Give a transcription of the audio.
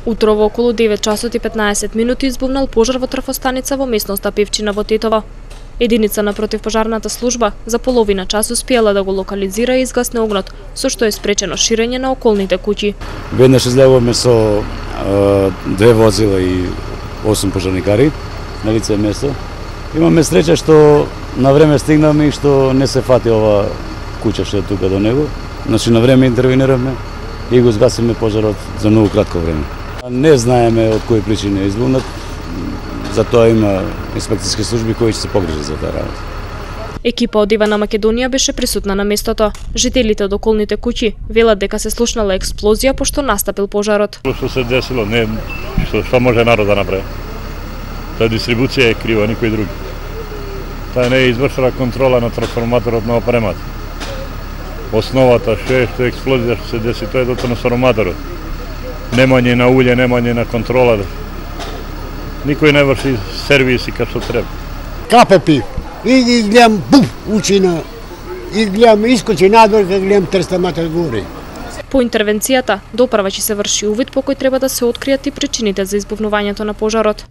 Утро во околу 9 часот и 15 минути избувнал пожар во трафостаница во местноста Певчина во Тетово. Единица на противпожарната служба за половина час успеала да го локализира и изгасне огнот, со што е спречено ширење на околните куќи. Веднаш излегуваме со две возила и 8 пожарникари на лице место. Имаме среќа што на време стигнаме и што не се фати ова куќа што е тука до него. Значи на време интервенираме и го згасиме пожарот за многу кратко време. Не знаеме од кои причини е избунат, затоа има инспекцијски служби кои ќе се погрижат за таа работа. Екипа од Ивана Македонија беше присутна на местото. Жителите од околните куќи велат дека се слушнала експлозија пошто настапил пожарот. Што се десило, не што може народ да направи. Таа дистрибуција е крива, никој друг. Таа не е извршила контрола на трансформаторот на опремата. Основата што е експлозија што се деси, тоа е до трансформаторот. Немање на улје, немање на контрола. Никој не врши сервиси како што треба. КПП. И гледам буф, учина. И гледам искочи надвор, гледам трстамата гори. По интервенцијата, доправачи се врши увид по кој треба да се откријат и причините за избувнувањето на пожарот.